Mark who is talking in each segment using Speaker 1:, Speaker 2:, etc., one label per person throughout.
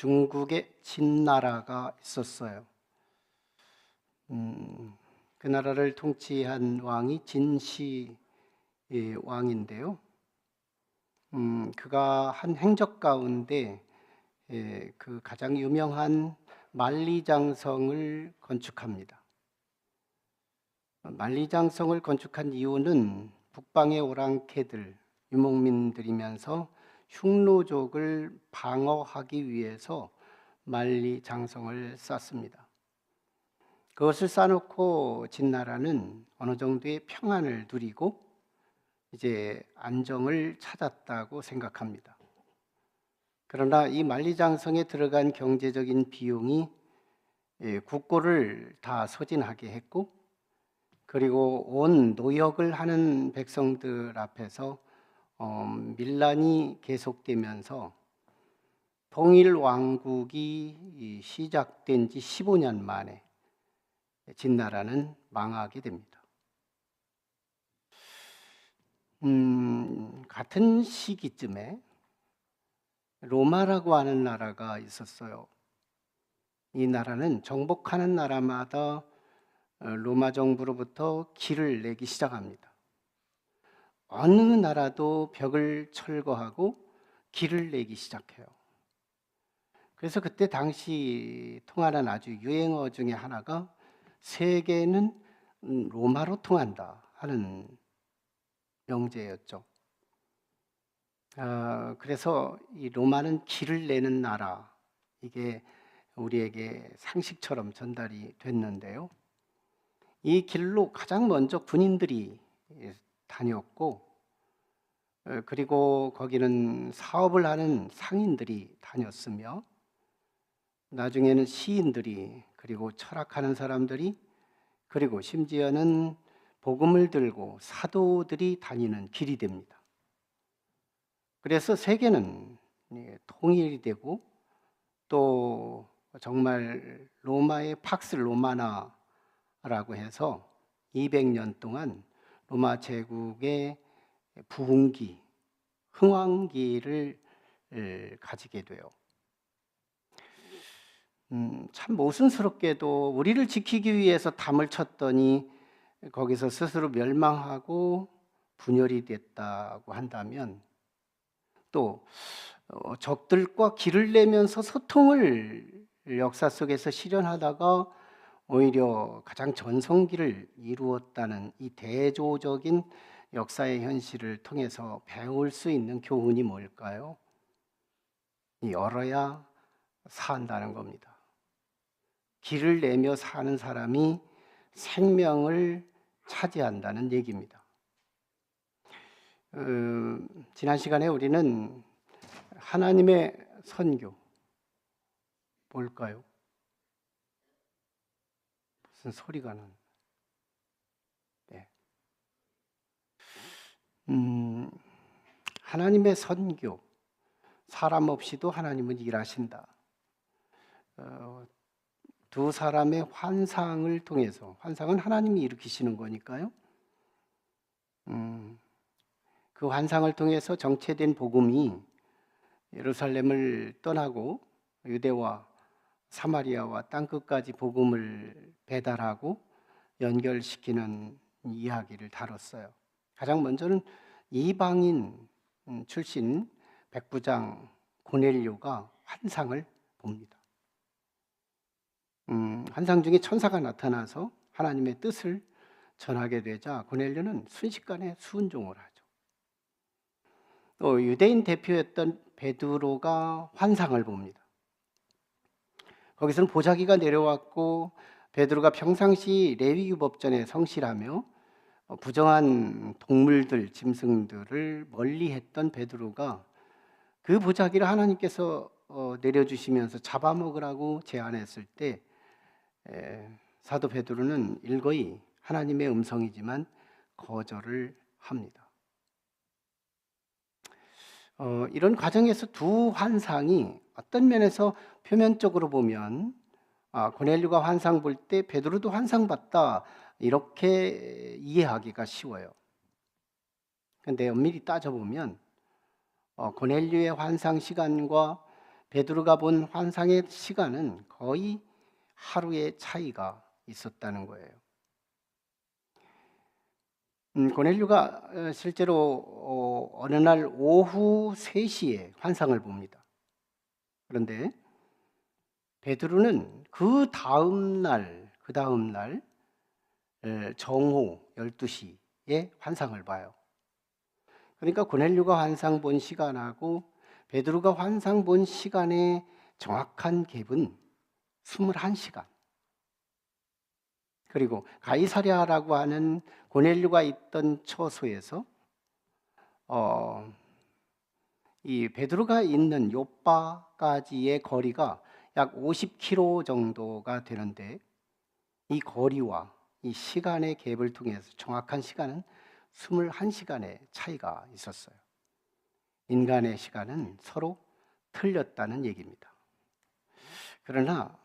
Speaker 1: 중국에 진나라가 있었어요. 그 나라를 통치한 왕이 진시 왕인데요. 그가 한 행적 가운데 그 가장 유명한 만리장성을 건축합니다. 만리장성을 건축한 이유는 북방의 오랑캐들, 유목민들이면서 흉노족을 방어하기 위해서 만리장성을 쌓습니다. 그것을 쌓아놓고 진나라는 어느 정도의 평안을 누리고 이제 안정을 찾았다고 생각합니다. 그러나 이 만리장성에 들어간 경제적인 비용이 국고를 다 소진하게 했고, 그리고 온 노역을 하는 백성들 앞에서 밀란이 계속되면서 통일 왕국이 시작된 지 15년 만에 진나라는 망하게 됩니다. 같은 시기쯤에 로마라고 하는 나라가 있었어요. 이 나라는 정복하는 나라마다 로마 정부로부터 길을 내기 시작합니다. 어느 나라도 벽을 철거하고 길을 내기 시작해요. 그래서 그때 당시 통하는 아주 유행어 중에 하나가 세계는 로마로 통한다 하는 명제였죠. 그래서 이 로마는 길을 내는 나라, 이게 우리에게 상식처럼 전달이 됐는데요. 이 길로 가장 먼저 군인들이 다녔고, 그리고 거기는 사업을 하는 상인들이 다녔으며, 나중에는 시인들이, 그리고 철학하는 사람들이, 그리고 심지어는 복음을 들고 사도들이 다니는 길이 됩니다. 그래서 세계는 통일이 되고, 또 정말 로마의 팍스 로마나라고 해서 200년 동안 로마 제국의 부흥기, 흥왕기를 가지게 돼요. 참 모순스럽게도 우리를 지키기 위해서 담을 쳤더니 거기서 스스로 멸망하고 분열이 됐다고 한다면, 또 적들과 길을 내면서 소통을 역사 속에서 실현하다가 오히려 가장 전성기를 이루었다는 이 대조적인 역사의 현실을 통해서 배울 수 있는 교훈이 뭘까요? 열어야 산다는 겁니다. 길을 내며 사는 사람이 생명을 차지한다는 얘기입니다. 지난 시간에 우리는 하나님의 선교, 뭘까요? 무슨 소리가 나는? 네. 하나님의 선교, 사람 없이도 하나님은 일하신다. 두 사람의 환상을 통해서, 환상은 하나님이 일으키시는 거니까요. 그 환상을 통해서 정체된 복음이 예루살렘을 떠나고 유대와 사마리아와 땅끝까지 복음을 배달하고 연결시키는 이야기를 다뤘어요. 가장 먼저는 이방인 출신 백부장 고넬료가 환상을 봅니다. 환상 중에 천사가 나타나서 하나님의 뜻을 전하게 되자 고넬료는 순식간에 순종을 하죠. 또 유대인 대표였던 베드로가 환상을 봅니다. 거기서는 보자기가 내려왔고 베드로가 평상시 레위기법전에 성실하며 부정한 동물들, 짐승들을 멀리했던 베드로가 그 보자기를 하나님께서 내려주시면서 잡아먹으라고 제안했을 때 사도 베드로는 일거이 하나님의 음성이지만 거절을 합니다. 이런 과정에서 두 환상이 어떤 면에서 표면적으로 보면 고넬료가 환상 볼 때 베드로도 환상 봤다, 이렇게 이해하기가 쉬워요. 그런데 엄밀히 따져보면 고넬료의 환상 시간과 베드로가 본 환상의 시간은 거의 하루의 차이가 있었다는 거예요. 고넬료가 실제로 어느 날 오후 3시에 환상을 봅니다. 그런데 베드로는 그 다음 날 정오 12시에 환상을 봐요. 그러니까 고넬료가 환상 본 시간하고 베드로가 환상 본 시간의 정확한 갭은 21시간. 그리고 가이사랴라고 하는 고넬료가 있던 처소에서 이 베드로가 있는 요빠까지의 거리가 약 50km 정도가 되는데, 이 거리와 이 시간의 갭을 통해서 정확한 시간은 21시간의 차이가 있었어요. 인간의 시간은 서로 틀렸다는 얘기입니다. 그러나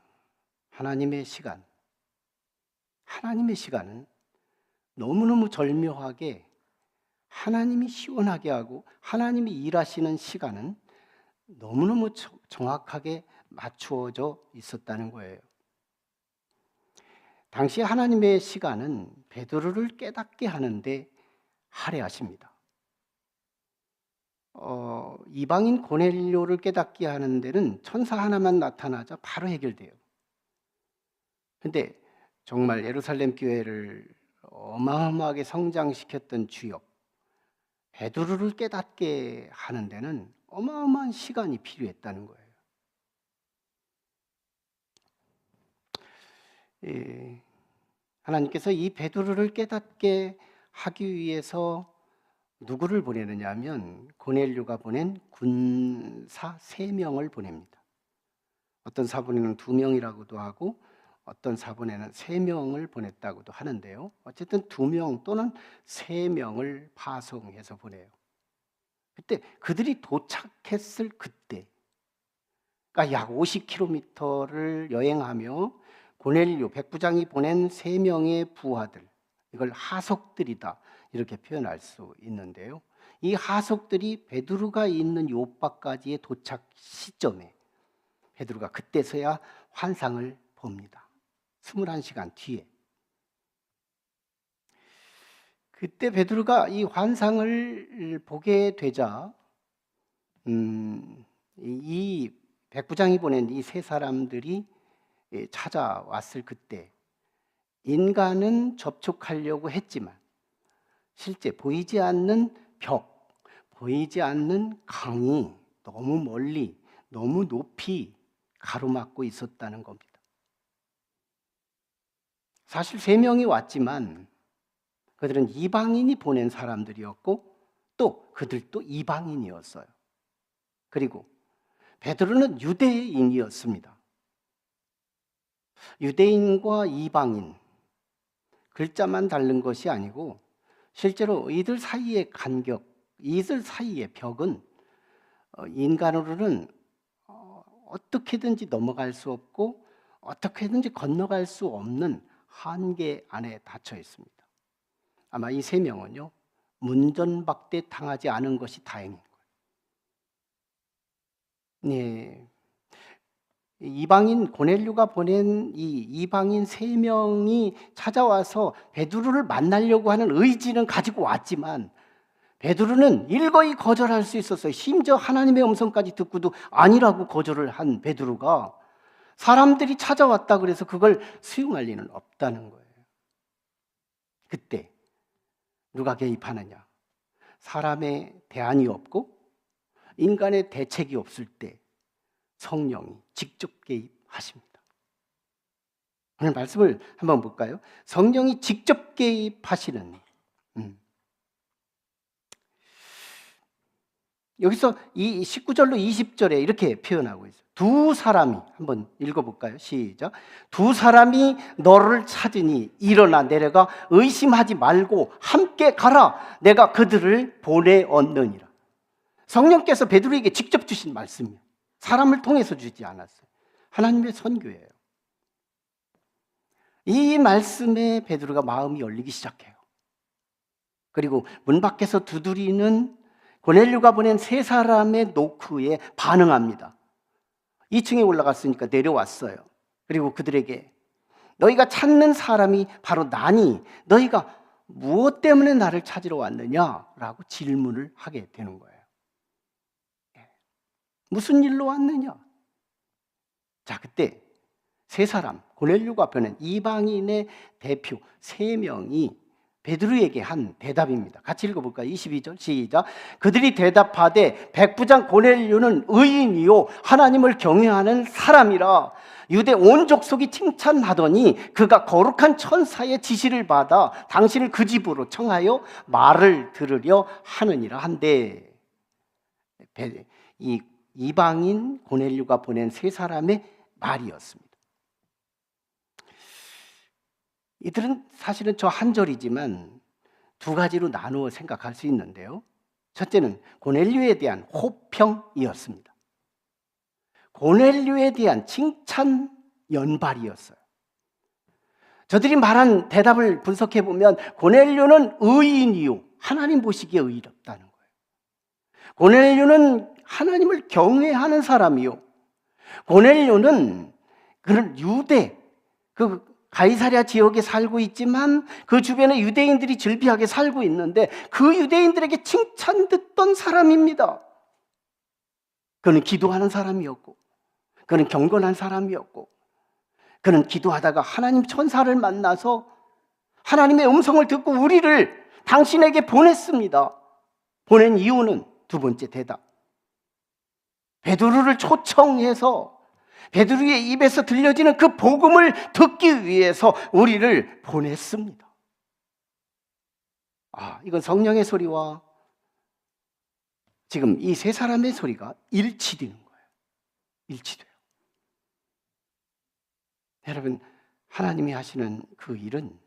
Speaker 1: 하나님의 시간은 너무너무 절묘하게 하나님이 시원하게 하고 하나님이 일하시는 시간은 너무너무 정확하게 맞추어져 있었다는 거예요. 당시 하나님의 시간은 베드로를 깨닫게 하는데 할애하십니다. 이방인 고넬료를 깨닫게 하는 데는 천사 하나만 나타나자 바로 해결돼요. 근데 정말 예루살렘 교회를 어마어마하게 성장시켰던 주역 베드로를 깨닫게 하는 데는 어마어마한 시간이 필요했다는 거예요. 하나님께서 이 베드로를 깨닫게 하기 위해서 누구를 보내느냐 하면 고넬료가 보낸 군사 3명을 보냅니다. 어떤 사본에는 2명이라고도 하고 어떤 사본에는 3명을 보냈다고도 하는데요. 어쨌든 2명 또는 3명을 파송해서 보내요. 그때 그들이 도착했을 그때, 그러니까 약 50km를 여행하며 고넬료 백부장이 보낸 3명의 부하들, 이걸 하속들이다 이렇게 표현할 수 있는데요. 이 하속들이 베드로가 있는 요빠까지의 도착 시점에 베드로가 그때서야 환상을 봅니다. 21시간 뒤에. 그때 베드로가 이 환상을 보게 되자 이 백부장이 보낸 이 3사람들이 찾아왔을 그때 인간은 접촉하려고 했지만 실제 보이지 않는 벽, 보이지 않는 강이 너무 멀리, 너무 높이 가로막고 있었다는 겁니다. 사실 3명이 왔지만 그들은 이방인이 보낸 사람들이었고 또 그들도 이방인이었어요. 그리고 베드로는 유대인이었습니다. 유대인과 이방인, 글자만 다른 것이 아니고 실제로 이들 사이의 간격, 이들 사이의 벽은 인간으로는 어떻게든지 넘어갈 수 없고 어떻게든지 건너갈 수 없는 한계 안에 닫혀 있습니다. 아마 이 3명은요 문전박대 당하지 않은 것이 다행인 거예요. 네, 이방인 고넬료가 보낸 이 이방인 3명이 찾아와서 베드로를 만나려고 하는 의지는 가지고 왔지만 베드로는 일거이 거절할 수 있었어요. 심지어 하나님의 음성까지 듣고도 아니라고 거절을 한 베드로가 사람들이 찾아왔다 그래서 그걸 수용할 리는 없다는 거예요. 그때 누가 개입하느냐? 사람의 대안이 없고 인간의 대책이 없을 때 성령이 직접 개입하십니다. 오늘 말씀을 한번 볼까요? 성령이 직접 개입하시는 여기서 이 19절로 20절에 이렇게 표현하고 있어요. 2사람이 한번 읽어볼까요? 시작. 2사람이 너를 찾으니 일어나 내려가 의심하지 말고 함께 가라. 내가 그들을 보내었느니라. 성령께서 베드로에게 직접 주신 말씀이에요. 사람을 통해서 주지 않았어요. 하나님의 선교예요. 이 말씀에 베드로가 마음이 열리기 시작해요. 그리고 문 밖에서 두드리는 고넬료가 보낸 3사람의 노크에 반응합니다. 2층에 올라갔으니까 내려왔어요. 그리고 그들에게 너희가 찾는 사람이 바로 나니 너희가 무엇 때문에 나를 찾으러 왔느냐라고 질문을 하게 되는 거예요. 무슨 일로 왔느냐? 자, 그때 세 사람, 고넬료가 보낸 이방인의 대표 3명이 베드로에게 한 대답입니다. 같이 읽어볼까요? 22절 시작. 그들이 대답하되 백부장 고넬료는 의인이요 하나님을 경외하는 사람이라 유대 온 족속이 칭찬하더니 그가 거룩한 천사의 지시를 받아 당신을 그 집으로 청하여 말을 들으려 하느니라 한데, 이 이방인 고넬료가 보낸 세 사람의 말이었습니다. 이들은 사실은 저 한 절이지만 두 가지로 나누어 생각할 수 있는데요. 첫째는 고넬료에 대한 호평이었습니다. 고넬료에 대한 칭찬 연발이었어요. 저들이 말한 대답을 분석해 보면 고넬료는 의인이요 하나님 보시기에 의롭다는 거예요. 고넬료는 하나님을 경외하는 사람이요, 고넬료는 그런 유대 그 가이사랴 지역에 살고 있지만 그 주변에 유대인들이 즐비하게 살고 있는데 그 유대인들에게 칭찬 듣던 사람입니다. 그는 기도하는 사람이었고, 그는 경건한 사람이었고, 그는 기도하다가 하나님 천사를 만나서 하나님의 음성을 듣고 우리를 당신에게 보냈습니다. 보낸 이유는 두 번째 대답, 베드로를 초청해서 베드로의 입에서 들려지는 그 복음을 듣기 위해서 우리를 보냈습니다. 이건 성령의 소리와 지금 이 세 사람의 소리가 일치되는 거예요. 일치돼요. 여러분, 하나님이 하시는 그 일은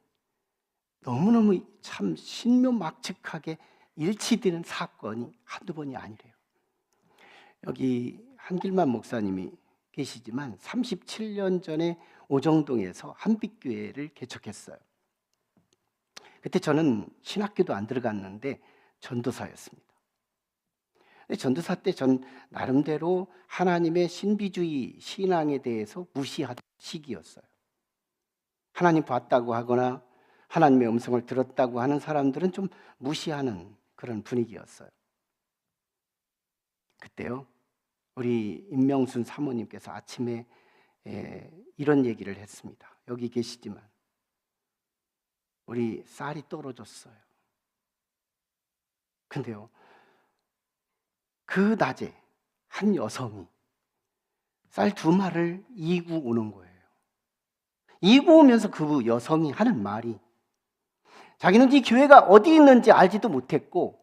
Speaker 1: 너무너무 참 신묘막측하게 일치되는 사건이 한두 번이 아니래요. 여기 한길만 목사님이 계시지만 37년 전에 오정동에서 한빛교회를 개척했어요. 그때 저는 신학교도 안 들어갔는데 전도사였습니다. 전도사 때 전 나름대로 하나님의 신비주의 신앙에 대해서 무시하던 시기였어요. 하나님 봤다고 하거나 하나님의 음성을 들었다고 하는 사람들은 좀 무시하는 그런 분위기였어요. 그때요, 우리 임명순 사모님께서 아침에 이런 얘기를 했습니다. 여기 계시지만 우리 쌀이 떨어졌어요. 근데요, 그 낮에 한 여성이 쌀 2마리를 이고 오는 거예요. 이고 오면서 그 여성이 하는 말이, 자기는 이 교회가 어디 있는지 알지도 못했고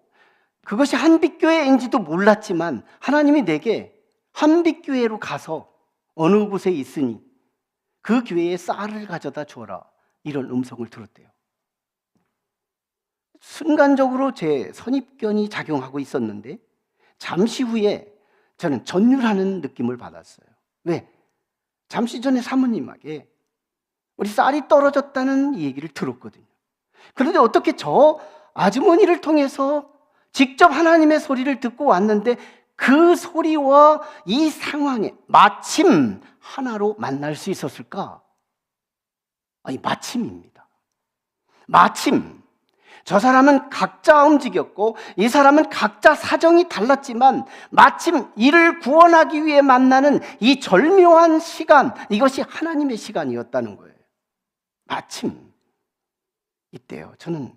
Speaker 1: 그것이 한빛교회인지도 몰랐지만 하나님이 내게 한빛교회로 가서 어느 곳에 있으니 그 교회에 쌀을 가져다 주어라, 이런 음성을 들었대요. 순간적으로 제 선입견이 작용하고 있었는데 잠시 후에 저는 전율하는 느낌을 받았어요. 왜? 잠시 전에 사모님에게 우리 쌀이 떨어졌다는 얘기를 들었거든요. 그런데 어떻게 저 아주머니를 통해서 직접 하나님의 소리를 듣고 왔는데 그 소리와 이 상황에 마침 하나로 만날 수 있었을까? 마침입니다. 마침. 저 사람은 각자 움직였고 이 사람은 각자 사정이 달랐지만 마침 이를 구원하기 위해 만나는 이 절묘한 시간, 이것이 하나님의 시간이었다는 거예요. 마침. 이때요, 저는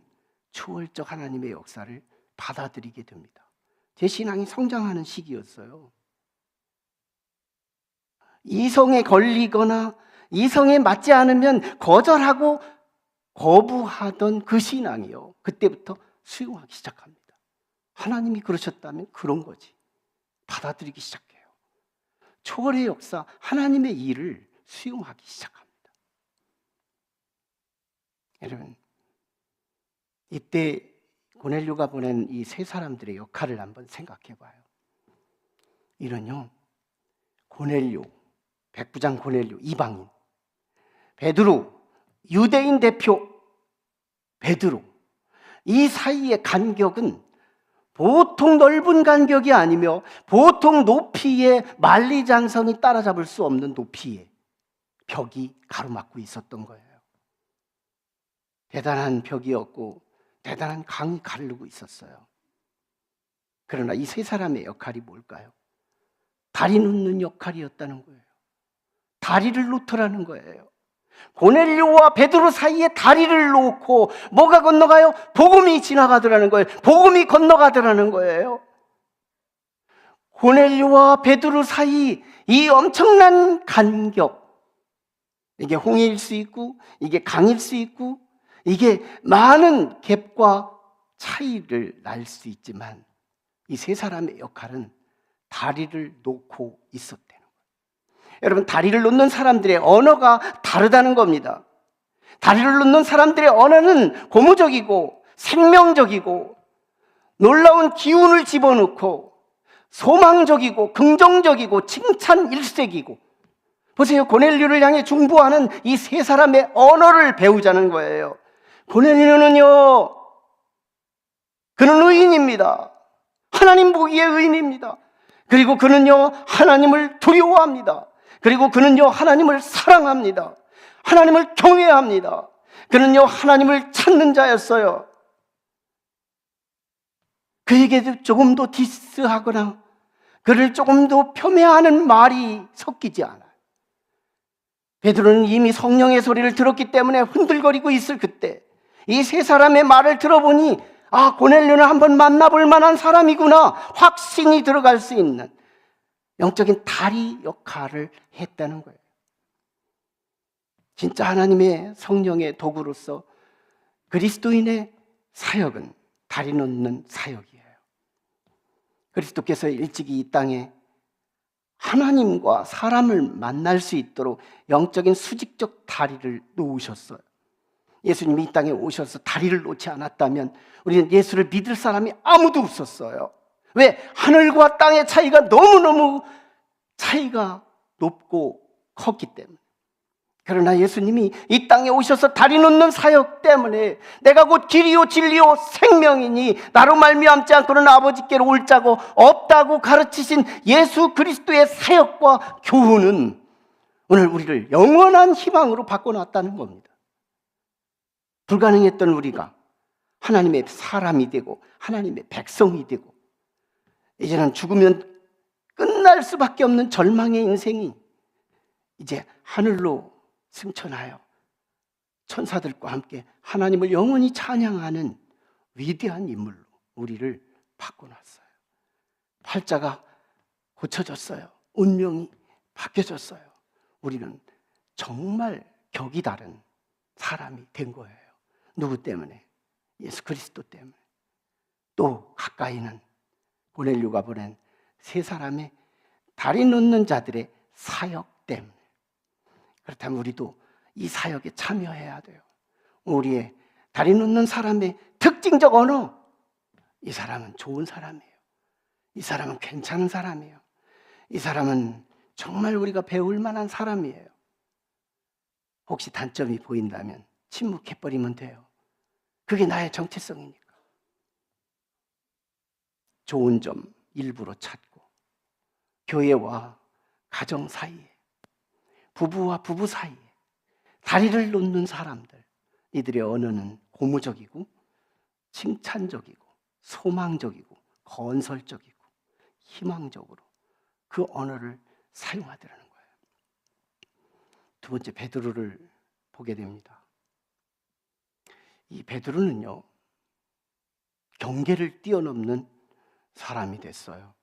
Speaker 1: 초월적 하나님의 역사를 받아들이게 됩니다. 제 신앙이 성장하는 시기였어요. 이성에 걸리거나 이성에 맞지 않으면 거절하고 거부하던 그 신앙이요, 그때부터 수용하기 시작합니다. 하나님이 그러셨다면 그런 거지. 받아들이기 시작해요. 초월의 역사, 하나님의 일을 수용하기 시작합니다. 여러분, 이때 고넬료가 보낸 이 세 사람들의 역할을 한번 생각해 봐요. 이는요, 고넬료, 백부장 고넬료, 이방인, 베드로, 유대인 대표 베드로, 이 사이의 간격은 보통 넓은 간격이 아니며 보통 높이의 만리장성이 따라잡을 수 없는 높이의 벽이 가로막고 있었던 거예요. 대단한 벽이었고 대단한 강이 가르고 있었어요. 그러나 이 세 사람의 역할이 뭘까요? 다리 놓는 역할이었다는 거예요. 다리를 놓더라는 거예요. 고넬료와 베드로 사이에 다리를 놓고 뭐가 건너가요? 복음이 지나가더라는 거예요. 복음이 건너가더라는 거예요. 고넬료와 베드로 사이 이 엄청난 간격, 이게 홍해일 수 있고 이게 강일 수 있고 이게 많은 갭과 차이를 날 수 있지만 이 세 사람의 역할은 다리를 놓고 있었대는 거예요. 여러분, 다리를 놓는 사람들의 언어가 다르다는 겁니다. 다리를 놓는 사람들의 언어는 고무적이고 생명적이고 놀라운 기운을 집어넣고 소망적이고 긍정적이고 칭찬 일색이고, 보세요. 고넬료를 향해 중보하는 이 세 사람의 언어를 배우자는 거예요. 고넬료는요, 그는 의인입니다. 하나님 보기에 의인입니다. 그리고 그는요, 하나님을 두려워합니다. 그리고 그는요, 하나님을 사랑합니다. 하나님을 경외합니다. 그는요, 하나님을 찾는 자였어요. 그에게 조금 더 디스하거나 그를 조금 더 폄훼하는 말이 섞이지 않아요. 베드로는 이미 성령의 소리를 들었기 때문에 흔들거리고 있을 그때 이 세 사람의 말을 들어보니, 아, 고넬료는 한번 만나볼 만한 사람이구나, 확신이 들어갈 수 있는 영적인 다리 역할을 했다는 거예요. 진짜 하나님의 성령의 도구로서 그리스도인의 사역은 다리 놓는 사역이에요. 그리스도께서 일찍이 이 땅에 하나님과 사람을 만날 수 있도록 영적인 수직적 다리를 놓으셨어요. 예수님이 이 땅에 오셔서 다리를 놓지 않았다면 우리는 예수를 믿을 사람이 아무도 없었어요. 왜? 하늘과 땅의 차이가 너무너무 차이가 높고 컸기 때문에. 그러나 예수님이 이 땅에 오셔서 다리 놓는 사역 때문에 내가 곧 길이요 진리요 생명이니 나로 말미암지 않고는 아버지께로 올 자가 없다고 가르치신 예수 그리스도의 사역과 교훈은 오늘 우리를 영원한 희망으로 바꿔놨다는 겁니다. 불가능했던 우리가 하나님의 사람이 되고 하나님의 백성이 되고 이제는 죽으면 끝날 수밖에 없는 절망의 인생이 이제 하늘로 승천하여 천사들과 함께 하나님을 영원히 찬양하는 위대한 인물로 우리를 바꿔놨어요. 팔자가 고쳐졌어요. 운명이 바뀌어졌어요. 우리는 정말 격이 다른 사람이 된 거예요. 누구 때문에? 예수 그리스도 때문에. 또 가까이는 고넬료가 보낸 세 사람의 다리 놓는 자들의 사역 때문에. 그렇다면 우리도 이 사역에 참여해야 돼요. 우리의 다리 놓는 사람의 특징적 언어, 이 사람은 좋은 사람이에요. 이 사람은 괜찮은 사람이에요. 이 사람은 정말 우리가 배울 만한 사람이에요. 혹시 단점이 보인다면 침묵해버리면 돼요. 그게 나의 정체성이니까. 좋은 점 일부러 찾고, 교회와 가정 사이에, 부부와 부부 사이에 다리를 놓는 사람들, 이들의 언어는 고무적이고 칭찬적이고 소망적이고 건설적이고 희망적으로 그 언어를 사용하더라는 거예요. 두 번째, 베드로를 보게 됩니다. 이 베드로는요, 경계를 뛰어넘는 사람이 됐어요.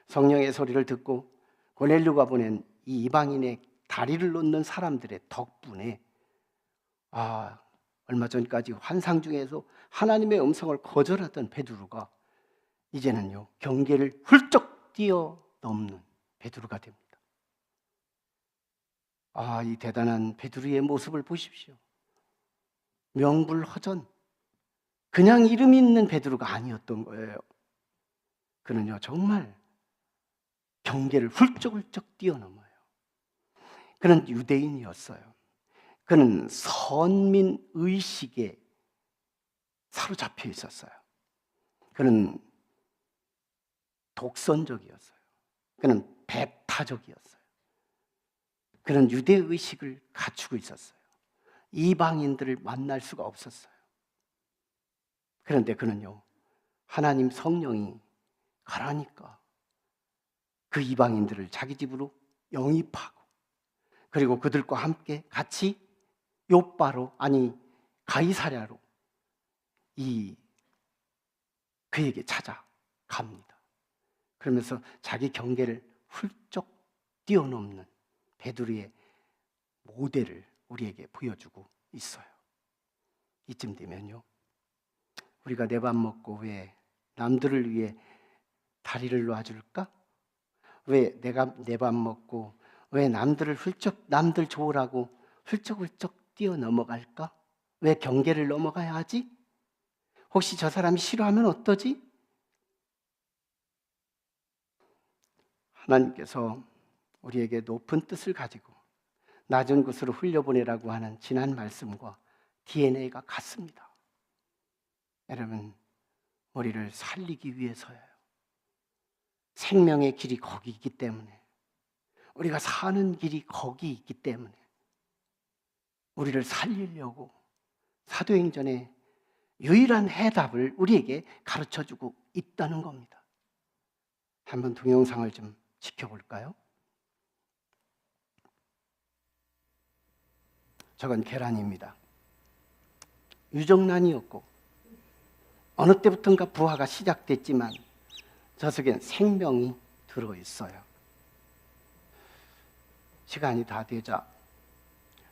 Speaker 1: 성령의 소리를 듣고 고넬료가 보낸 이 이방인의 다리를 놓는 사람들의 덕분에, 얼마 전까지 환상 중에서 하나님의 음성을 거절하던 베드로가 이제는요, 경계를 훌쩍 뛰어넘는 베드로가 됩니다. 이 대단한 베드로의 모습을 보십시오. 명불허전, 그냥 이름 있는 베드로가 아니었던 거예요. 그는요, 정말 경계를 훌쩍훌쩍 뛰어넘어요. 그는 유대인이었어요. 그는 선민의식에 사로잡혀 있었어요. 그는 독선적이었어요. 그는 배타적이었어요. 그는 유대의식을 갖추고 있었어요. 이방인들을 만날 수가 없었어요. 그런데 그는요, 하나님 성령이 가라니까 그 이방인들을 자기 집으로 영입하고, 그리고 그들과 함께 같이 요바로, 아니 가이사랴로 그에게 찾아갑니다. 그러면서 자기 경계를 훌쩍 뛰어넘는 베드로의 모델을 우리에게 보여주고 있어요. 이쯤 되면요, 우리가 내 밥 먹고 왜 남들을 위해 다리를 놔줄까? 왜 내가 내 밥 먹고 왜 남들 좋으라고 훌쩍훌쩍 뛰어넘어갈까? 왜 경계를 넘어가야 하지? 혹시 저 사람이 싫어하면 어떠지? 하나님께서 우리에게 높은 뜻을 가지고 낮은 곳으로 흘려보내라고 하는 지난 말씀과 DNA가 같습니다. 여러분, 우리를 살리기 위해서예요. 생명의 길이 거기 있기 때문에, 우리가 사는 길이 거기 있기 때문에 우리를 살리려고 사도행전의 유일한 해답을 우리에게 가르쳐주고 있다는 겁니다. 한번 동영상을 좀 지켜볼까요? 저건 계란입니다. 유정란이었고 어느 때부턴가 부화가 시작됐지만 저 속엔 생명이 들어있어요. 시간이 다 되자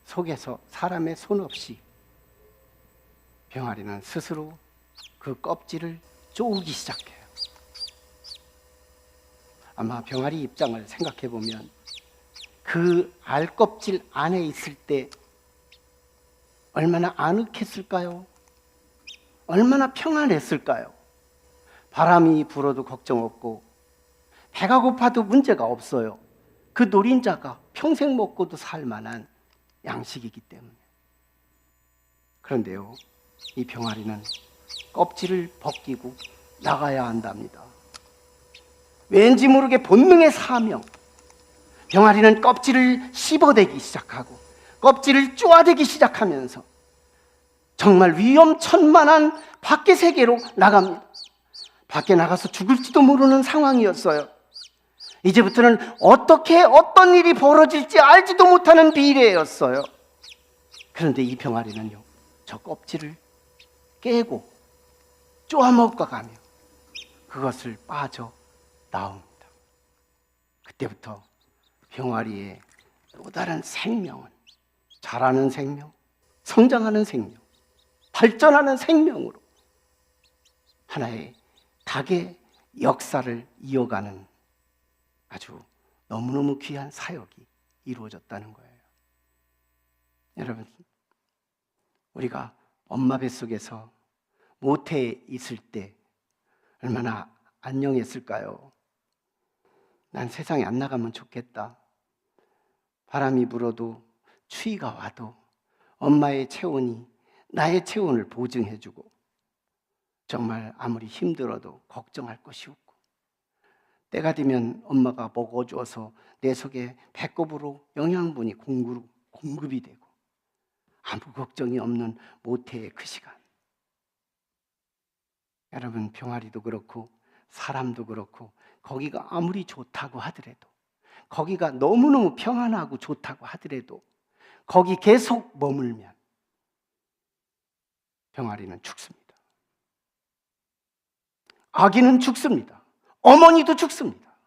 Speaker 1: 속에서 사람의 손 없이 병아리는 스스로 그 껍질을 쪼기 시작해요. 아마 병아리 입장을 생각해 보면 그 알껍질 안에 있을 때 얼마나 아늑했을까요? 얼마나 평안했을까요? 바람이 불어도 걱정 없고 배가 고파도 문제가 없어요. 그 노린자가 평생 먹고도 살 만한 양식이기 때문에. 그런데요, 이 병아리는 껍질을 벗기고 나가야 한답니다. 왠지 모르게 본능의 사명. 병아리는 껍질을 씹어대기 시작하고 껍질을 쪼아대기 시작하면서 정말 위험천만한 밖의 세계로 나갑니다. 밖에 나가서 죽을지도 모르는 상황이었어요. 이제부터는 어떻게 어떤 일이 벌어질지 알지도 못하는 미래였어요. 그런데 이 병아리는요, 저 껍질을 깨고 쪼아먹어가며 그것을 빠져 나옵니다. 그때부터 병아리의 또 다른 생명은 자라는 생명, 성장하는 생명, 발전하는 생명으로 하나의 닭의 역사를 이어가는 아주 너무너무 귀한 사역이 이루어졌다는 거예요. 여러분, 우리가 엄마 뱃속에서 모태에 있을 때 얼마나 안녕했을까요? 난 세상에 안 나가면 좋겠다. 바람이 불어도 추위가 와도 엄마의 체온이 나의 체온을 보증해주고, 정말 아무리 힘들어도 걱정할 것이 없고, 때가 되면 엄마가 먹어줘서 내 속에 배꼽으로 영양분이 공급이 되고 아무 걱정이 없는 모태의 그 시간. 여러분, 병아리도 그렇고 사람도 그렇고 거기가 아무리 좋다고 하더라도, 거기가 너무너무 평안하고 좋다고 하더라도 거기 계속 머물면 병아리는 죽습니다. 아기는 죽습니다. 어머니도 죽습니다.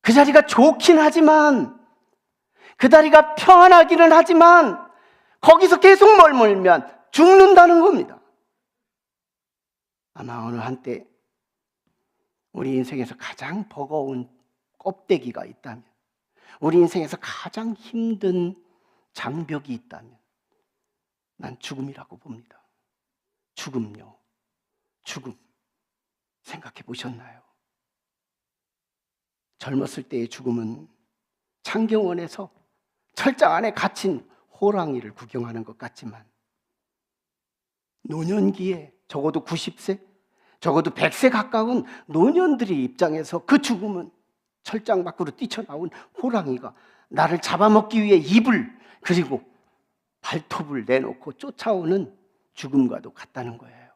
Speaker 1: 그 자리가 좋긴 하지만, 그 자리가 평안하기는 하지만 거기서 계속 머물면 죽는다는 겁니다. 아마 어느 한때 우리 인생에서 가장 버거운 껍데기가 있다면, 우리 인생에서 가장 힘든 장벽이 있다면 난 죽음이라고 봅니다. 죽음요. 죽음. 생각해 보셨나요? 젊었을 때의 죽음은 창경원에서 철장 안에 갇힌 호랑이를 구경하는 것 같지만, 노년기에 적어도 90세, 적어도 100세 가까운 노년들의 입장에서 그 죽음은 철장 밖으로 뛰쳐나온 호랑이가 나를 잡아먹기 위해 입을 그리고 발톱을 내놓고 쫓아오는 죽음과도 같다는 거예요.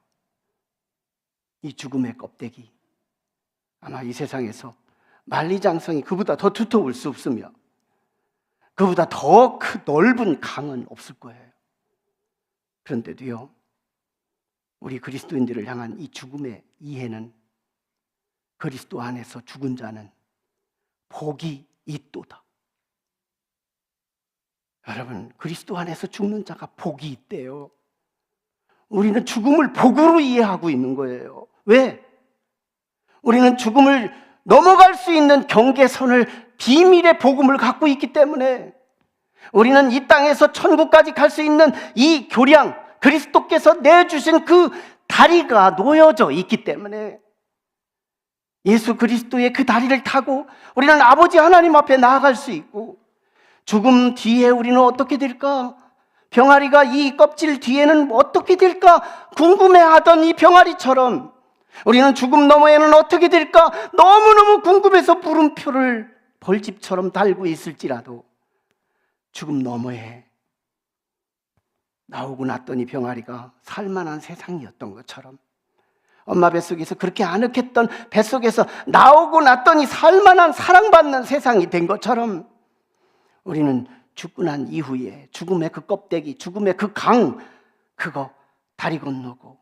Speaker 1: 이 죽음의 껍데기, 아마 이 세상에서 만리장성이 그보다 더 두터울 수 없으며 그보다 더 넓은 강은 없을 거예요. 그런데도요, 우리 그리스도인들을 향한 이 죽음의 이해는 그리스도 안에서 죽은 자는 복이 있도다. 여러분, 그리스도 안에서 죽는 자가 복이 있대요. 우리는 죽음을 복으로 이해하고 있는 거예요. 왜? 우리는 죽음을 넘어갈 수 있는 경계선을 비밀의 복음을 갖고 있기 때문에 우리는 이 땅에서 천국까지 갈 수 있는 이 교량, 그리스도께서 내주신 그 다리가 놓여져 있기 때문에 예수 그리스도의 그 다리를 타고 우리는 아버지 하나님 앞에 나아갈 수 있고, 죽음 뒤에 우리는 어떻게 될까? 병아리가 이 껍질 뒤에는 어떻게 될까? 궁금해하던 이 병아리처럼 우리는 죽음 너머에는 어떻게 될까? 너무너무 궁금해서 물음표를 벌집처럼 달고 있을지라도 죽음 너머에 나오고 났더니 병아리가 살만한 세상이었던 것처럼, 엄마 뱃속에서 그렇게 아늑했던 뱃속에서 나오고 났더니 살만한 사랑받는 세상이 된 것처럼, 우리는 죽고 난 이후에 죽음의 그 껍데기, 죽음의 그 강, 그거 다리 건너고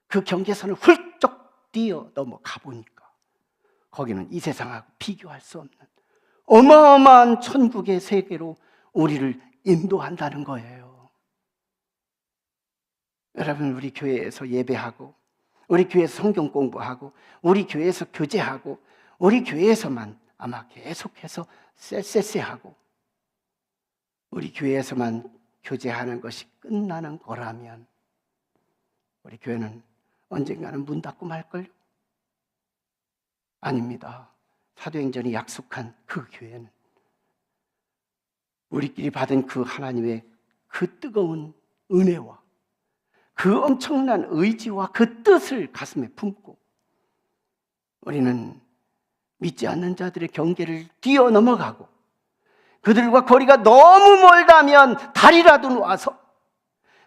Speaker 1: 그 경계선을 훌쩍 뛰어 넘어가 보니까 거기는 이 세상하고 비교할 수 없는 어마어마한 천국의 세계로 우리를 인도한다는 거예요. 여러분, 우리 교회에서 예배하고, 우리 교회에서 성경 공부하고, 우리 교회에서 교제하고, 우리 교회에서만 아마 계속해서 쎄쎄쎄하고 우리 교회에서만 교제하는 것이 끝나는 거라면 우리 교회는 언젠가는 문 닫고 말걸요? 아닙니다. 사도행전이 약속한 그 교회는 우리끼리 받은 그 하나님의 그 뜨거운 은혜와 그 엄청난 의지와 그 뜻을 가슴에 품고 우리는 믿지 않는 자들의 경계를 뛰어넘어가고, 그들과 거리가 너무 멀다면 다리라도 놓아서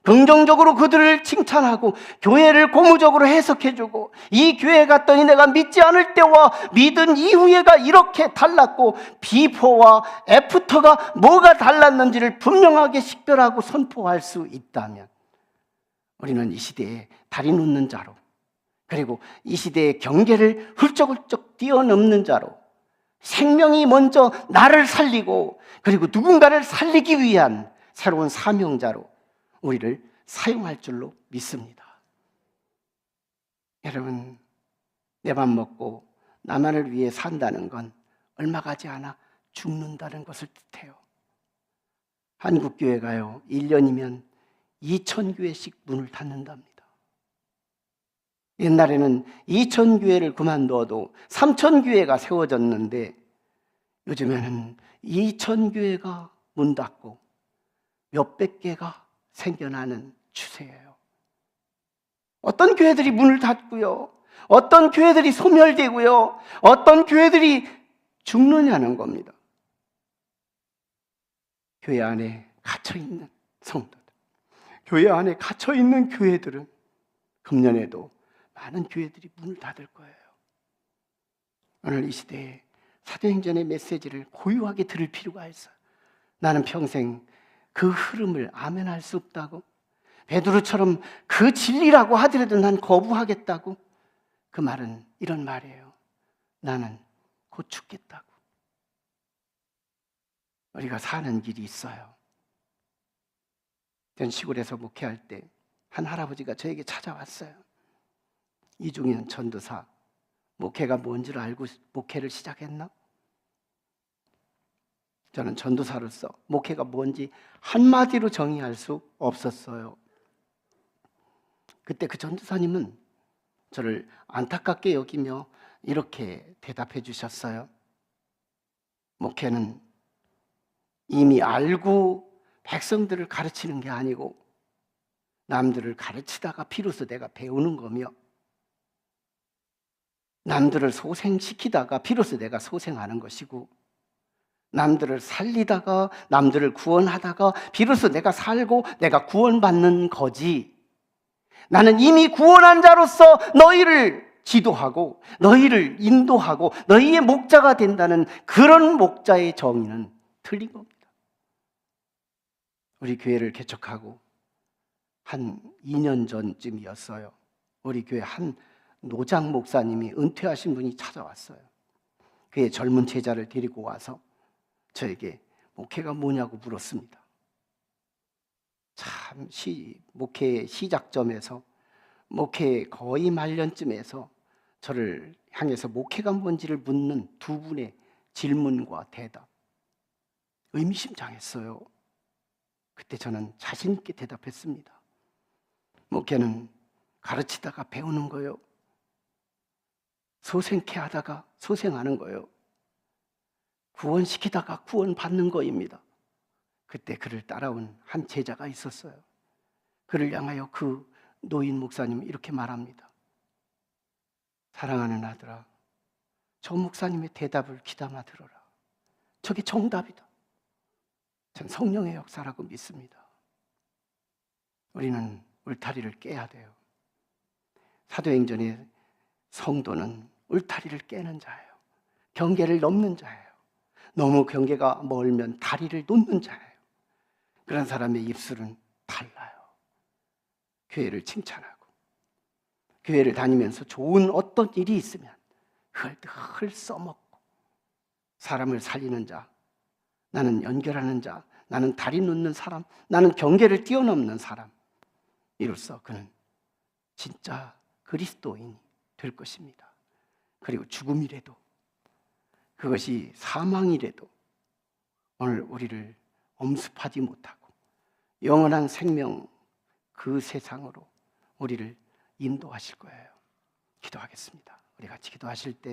Speaker 1: 긍정적으로 그들을 칭찬하고 교회를 고무적으로 해석해주고, 이 교회 갔더니 내가 믿지 않을 때와 믿은 이후에가 이렇게 달랐고 비포와 애프터가 뭐가 달랐는지를 분명하게 식별하고 선포할 수 있다면 우리는 이 시대에 다리 놓는 자로, 그리고 이 시대의 경계를 훌쩍훌쩍 뛰어넘는 자로, 생명이 먼저 나를 살리고 그리고 누군가를 살리기 위한 새로운 사명자로 우리를 사용할 줄로 믿습니다. 여러분, 내 밥 먹고 나만을 위해 산다는 건 얼마 가지 않아 죽는다는 것을 뜻해요. 한국교회가요, 1년이면 2,000교회씩 문을 닫는답니다. 옛날에는 2,000교회를 그만둬도 3,000교회가 세워졌는데 요즘에는 2,000교회가 문 닫고 몇백 개가 생겨나는 추세예요. 어떤 교회들이 문을 닫고요, 어떤 교회들이 소멸되고요, 어떤 교회들이 죽느냐는 겁니다. 교회 안에 갇혀있는 성도들, 교회 안에 갇혀있는 교회들은 금년에도 많은 교회들이 문을 닫을 거예요. 오늘 이 시대에 사도행전의 메시지를 고요하게 들을 필요가 있어요. 나는 평생 그 흐름을 아멘할 수 없다고, 베드로처럼 그 진리라고 하더라도 난 거부하겠다고, 그 말은 이런 말이에요. 나는 곧 죽겠다고. 우리가 사는 길이 있어요. 전 시골에서 목회할 때 한 할아버지가 저에게 찾아왔어요. 이중현 전도사, 목회가 뭔지를 알고 목회를 시작했나? 저는 전도사로서 목회가 뭔지 한마디로 정의할 수 없었어요. 그때 그 전도사님은 저를 안타깝게 여기며 이렇게 대답해 주셨어요. 목회는 이미 알고 백성들을 가르치는 게 아니고 남들을 가르치다가 비로소 내가 배우는 거며, 남들을 소생시키다가 비로소 내가 소생하는 것이고, 남들을 살리다가 남들을 구원하다가 비로소 내가 살고 내가 구원받는 거지, 나는 이미 구원한 자로서 너희를 지도하고 너희를 인도하고 너희의 목자가 된다는 그런 목자의 정의는 틀린 겁니다. 우리 교회를 개척하고 한 2년 전쯤이었어요. 우리 교회 한 노장 목사님이, 은퇴하신 분이 찾아왔어요. 그의 젊은 제자를 데리고 와서 저에게 목회가 뭐냐고 물었습니다. 참 목회의 시작점에서, 목회 거의 말년쯤에서 저를 향해서 목회가 뭔지를 묻는 두 분의 질문과 대답, 의미심장했어요. 그때 저는 자신 있게 대답했습니다. 목회는 가르치다가 배우는 거요, 소생케 하다가 소생하는 거요, 구원시키다가 구원받는 거입니다. 그때 그를 따라온 한 제자가 있었어요. 그를 향하여 그 노인 목사님은 이렇게 말합니다. 사랑하는 아들아, 저 목사님의 대답을 귀담아 들어라. 저게 정답이다. 전 성령의 역사라고 믿습니다. 우리는 울타리를 깨야 돼요. 사도행전의 성도는 울타리를 깨는 자예요. 경계를 넘는 자예요. 너무 경계가 멀면 다리를 놓는 자예요. 그런 사람의 입술은 달라요. 교회를 칭찬하고, 교회를 다니면서 좋은 어떤 일이 있으면 그걸 늘 써먹고, 사람을 살리는 자, 나는 연결하는 자, 나는 다리 놓는 사람, 나는 경계를 뛰어넘는 사람, 이로써 그는 진짜 그리스도인이 될 것입니다. 그리고 죽음이라도, 그것이 사망이라도 오늘 우리를 엄습하지 못하고 영원한 생명, 그 세상으로 우리를 인도하실 거예요. 기도하겠습니다. 우리 같이 기도하실 때